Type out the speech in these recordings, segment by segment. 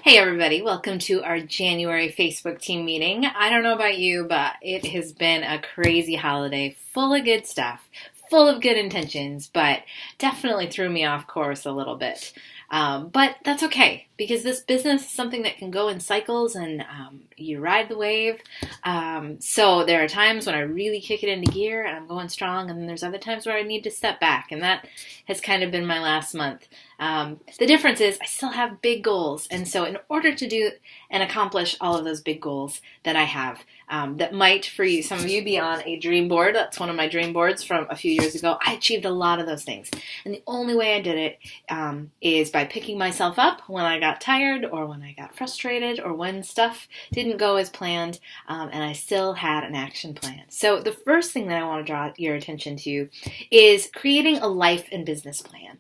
Hey everybody, welcome to our January Facebook team meeting. I don't know about you, but it has been a crazy holiday full of good stuff, full of good intentions, but definitely threw me off course a little bit. But that's okay because this business is something that can go in cycles and you ride the wave. So there are times when I really kick it into gear and I'm going strong, and then there's other times where I need to step back, and that has kind of been my last month. The difference is I still have big goals, and so in order to do and accomplish all of those big goals that I have, that might for you, some of you, be on a dream board. That's one of my dream boards from a few years ago. I achieved a lot of those things, and the only way I did it is by picking myself up when I got tired or when I got frustrated or when stuff didn't go as planned, and I still had an action plan. So the first thing that I want to draw your attention to is creating a life and business plan.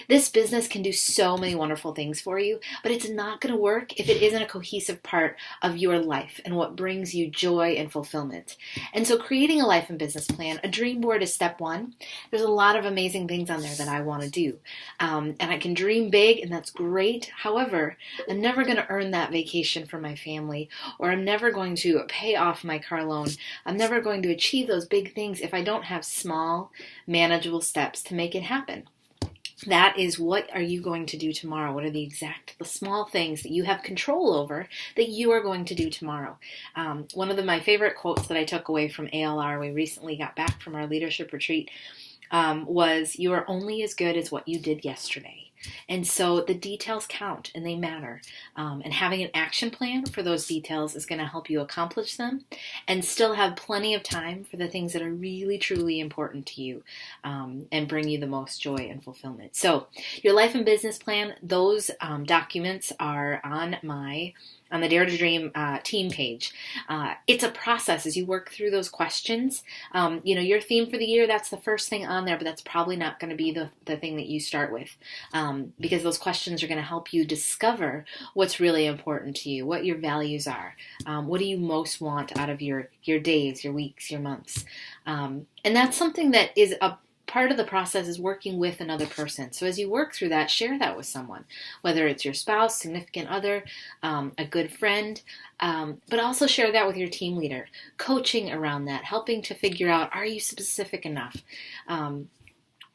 This business can do so many wonderful things for you, but it's not going to work if it isn't a cohesive part of your life and what brings you joy and fulfillment. And so creating a life and business plan, a dream board is step one. There's a lot of amazing things on there that I want to do. And I can dream big, and that's great. However, I'm never going to earn that vacation for my family, or I'm never going to pay off my car loan. I'm never going to achieve those big things if I don't have small, manageable steps to make it happen. That is, what are you going to do tomorrow? What are the small things that you have control over that you are going to do tomorrow? One of my favorite quotes that I took away from ALR, we recently got back from our leadership retreat, was, "You are only as good as what you did yesterday." And so the details count and they matter. And having an action plan for those details is going to help you accomplish them and still have plenty of time for the things that are really, truly important to you, and bring you the most joy and fulfillment. So your life and business plan, those documents are on the Dare to Dream team page. It's a process as you work through those questions. Your theme for the year, that's the first thing on there, but that's probably not going to be the thing that you start with, because those questions are going to help you discover what's really important to you, what your values are, what do you most want out of your days, your weeks, your months. And that's something that is a part of the process, is working with another person. So as you work through that, share that with someone, whether it's your spouse, significant other, a good friend, but also share that with your team leader, coaching around that, helping to figure out, are you specific enough?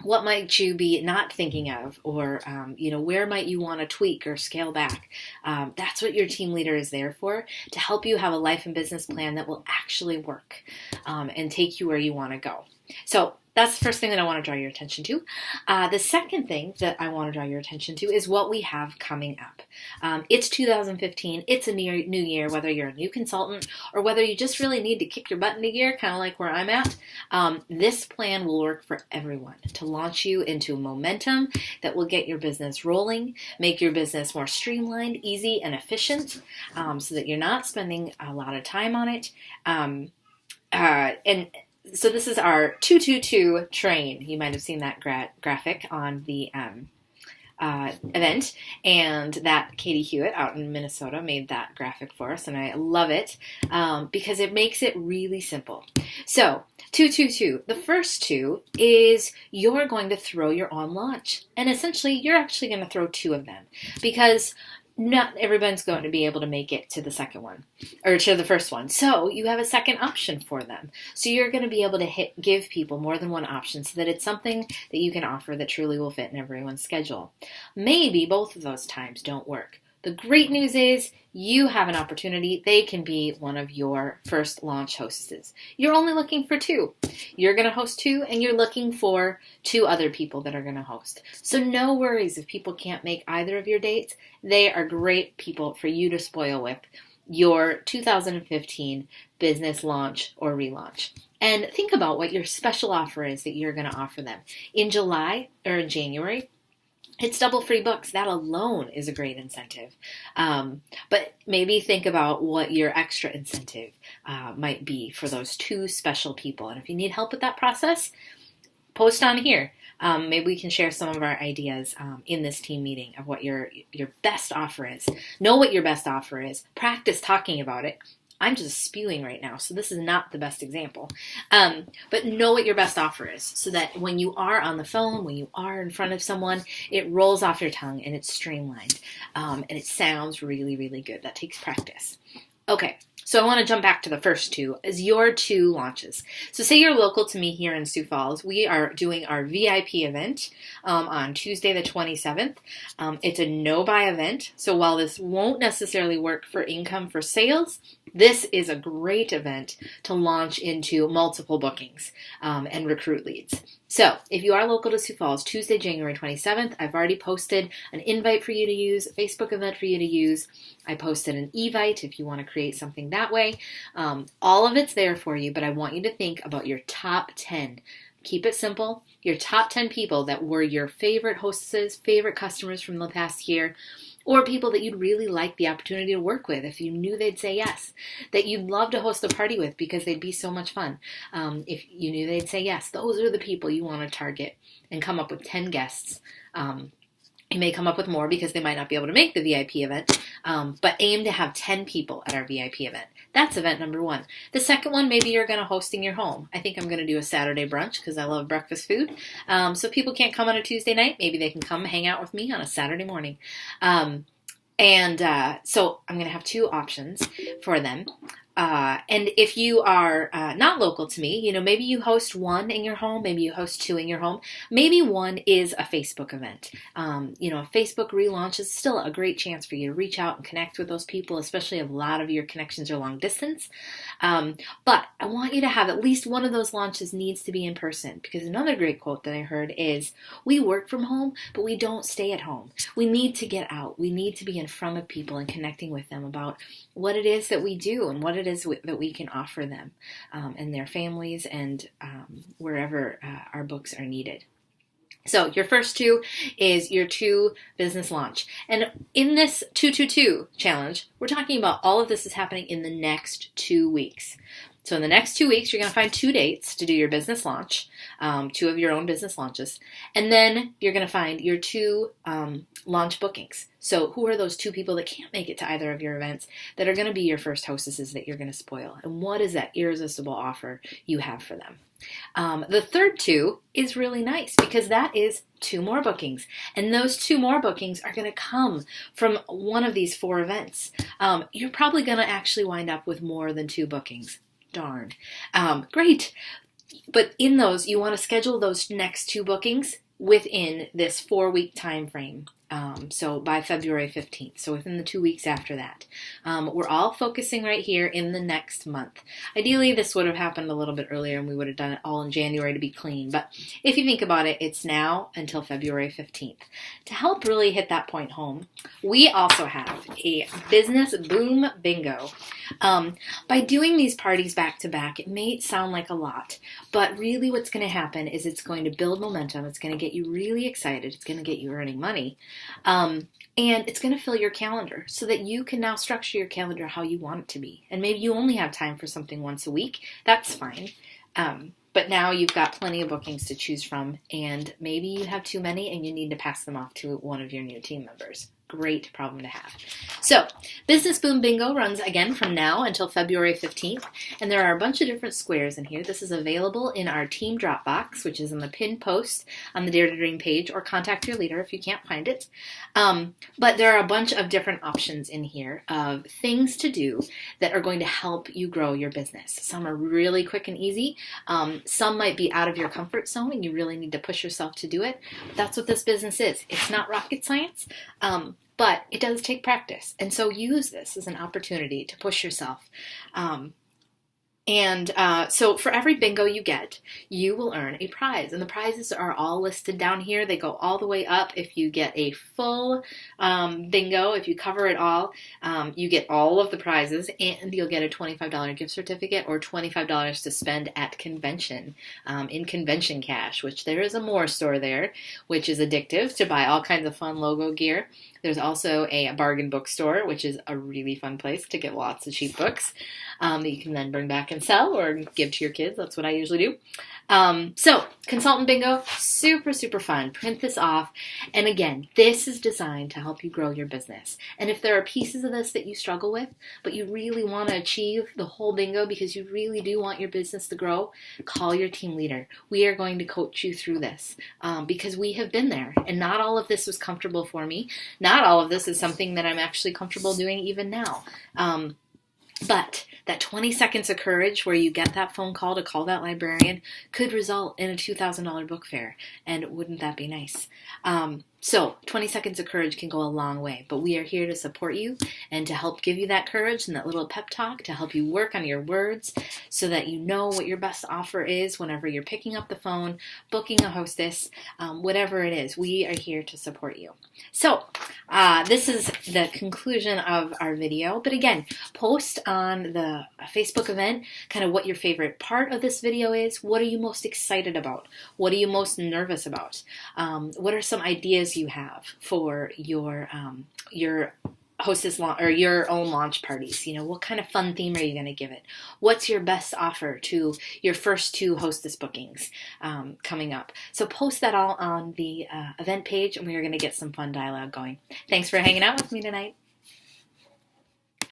What might you be not thinking of, or where might you want to tweak or scale back? That's what your team leader is there for, to help you have a life and business plan that will actually work, and take you where you want to go. So that's the first thing that I want to draw your attention to. The second thing that I want to draw your attention to is what we have coming up. It's 2015. It's a new year, whether you're a new consultant or whether you just really need to kick your butt into gear, kind of like where I'm at. This plan will work for everyone to launch you into momentum that will get your business rolling, make your business more streamlined, easy, and efficient, so that you're not spending a lot of time on it. So this is our 222 train. You might have seen that graphic on the event, and that Katie Hewitt out in Minnesota made that graphic for us, and I love it because it makes it really simple. So 222, the first two is you're going to throw your own launch, and essentially you're actually going to throw two of them, because not everyone's going to be able to make it to the second one, or to the first one. So you have a second option for them. So you're going to be able to give people more than one option, so that it's something that you can offer that truly will fit in everyone's schedule. Maybe both of those times don't work. The great news is you have an opportunity. They can be one of your first launch hostesses. You're only looking for two. You're going to host two, and you're looking for two other people that are going to host. So no worries if people can't make either of your dates. They are great people for you to spoil with your 2015 business launch or relaunch. And think about what your special offer is that you're going to offer them. In July or in January, it's double free books. That alone is a great incentive. But maybe think about what your extra incentive might be for those two special people. And if you need help with that process, post on here. Maybe we can share some of our ideas in this team meeting of what your best offer is. Know what your best offer is. Practice talking about it. I'm just spewing right now, so this is not the best example. But know what your best offer is so that when you are on the phone, when you are in front of someone, it rolls off your tongue and it's streamlined. And it sounds really, really good. That takes practice. Okay, so I want to jump back to the first two, is your 2 launches. So say you're local to me here in Sioux Falls. We are doing our VIP event on Tuesday the 27th. It's a no-buy event, so while this won't necessarily work for income for sales, this is a great event to launch into multiple bookings and recruit leads. So if you are local to Sioux Falls, Tuesday, January 27th, I've already posted an invite for you to use, a Facebook event for you to use. I posted an Evite if you want to create something that way. All of it's there for you, but I want you to think about your top 10. Keep it simple. Your top 10 people that were your favorite hostesses, favorite customers from the past year, or people that you'd really like the opportunity to work with if you knew they'd say yes, that you'd love to host a party with because they'd be so much fun. If you knew they'd say yes, those are the people you want to target and come up with 10 guests. You may come up with more because they might not be able to make the VIP event, but aim to have 10 people at our VIP event. That's event number 1. The second one, maybe you're going to host in your home. I think I'm going to do a Saturday brunch because I love breakfast food. So people can't come on a Tuesday night. Maybe they can come hang out with me on a Saturday morning. So I'm going to have 2 options for them. And if you are not local to me, maybe you host 1 in your home, maybe you host 2 in your home, maybe 1 is a Facebook event. A Facebook relaunch is still a great chance for you to reach out and connect with those people, especially if a lot of your connections are long distance. But I want you to have at least one of those launches needs to be in person, because another great quote that I heard is, we work from home, but we don't stay at home. We need to get out. We need to be in front of people and connecting with them about what it is that we do and what it is that we can offer them and their families and wherever our books are needed. So your first 2 is your 2 business launch. And in this 222 challenge, we're talking about all of this is happening in the next 2 weeks. So in the next 2 weeks, you're going to find 2 dates to do your business launch, 2 of your own business launches. And then you're going to find your 2 launch bookings. So who are those 2 people that can't make it to either of your events that are going to be your first hostesses that you're going to spoil? And what is that irresistible offer you have for them? The third 2 is really nice because that is 2 more bookings. And those 2 more bookings are going to come from one of these 4 events. You're probably going to actually wind up with more than 2 bookings. Darn. Great. But in those, you want to schedule those next 2 bookings within this 4-week time frame. So by February 15th, so within the 2 weeks after that. We're all focusing right here in the next month. Ideally, this would have happened a little bit earlier and we would have done it all in January to be clean. But if you think about it, it's now until February 15th. To help really hit that point home, we also have a business boom bingo. By doing these parties back to back, it may sound like a lot, but really what's going to happen is it's going to build momentum. It's going to get you really excited. It's going to get you earning money. And it's going to fill your calendar so that you can now structure your calendar how you want it to be. And maybe you only have time for something once a week. That's fine. But now you've got plenty of bookings to choose from, and maybe you have too many and you need to pass them off to one of your new team members. Great problem to have. So, Business Boom Bingo runs again from now until February 15th, and there are a bunch of different squares in here. This is available in our team Dropbox, which is in the pinned post on the Dare to Dream page, or contact your leader if you can't find it. But there are a bunch of different options in here of things to do that are going to help you grow your business. Some are really quick and easy. Some might be out of your comfort zone and you really need to push yourself to do it. That's what this business is. It's not rocket science. But it does take practice. And so use this as an opportunity to push yourself. So for every bingo you get, you will earn a prize. And the prizes are all listed down here. They go all the way up. If you get a full bingo, if you cover it all, you get all of the prizes, and you'll get a $25 gift certificate or $25 to spend at convention, in Convention Cash, which there is a More store there, which is addictive to buy all kinds of fun logo gear. There's also a bargain bookstore, which is a really fun place to get lots of cheap books that you can then bring back and sell or give to your kids. That's what I usually do. So Consultant Bingo, super, super fun. Print this off. And again, this is designed to help you grow your business. And if there are pieces of this that you struggle with, but you really want to achieve the whole bingo because you really do want your business to grow, call your team leader. We are going to coach you through this because we have been there. And not all of this was comfortable for me. Not all of this is something that I'm actually comfortable doing even now. But that 20 seconds of courage where you get that phone call to call that librarian could result in a $2,000 book fair. And wouldn't that be nice? So 20 seconds of courage can go a long way, but we are here to support you and to help give you that courage and that little pep talk to help you work on your words so that you know what your best offer is whenever you're picking up the phone, booking a hostess, whatever it is. We are here to support you. So this is the conclusion of our video. But again, post on the Facebook event kind of what your favorite part of this video is. What are you most excited about? What are you most nervous about? What are some ideas you have for your hostess or your own launch parties? You know, what kind of fun theme are you going to give it? What's your best offer to your first 2 hostess bookings coming up? So post that all on the event page, and we are going to get some fun dialogue going. Thanks for hanging out with me tonight.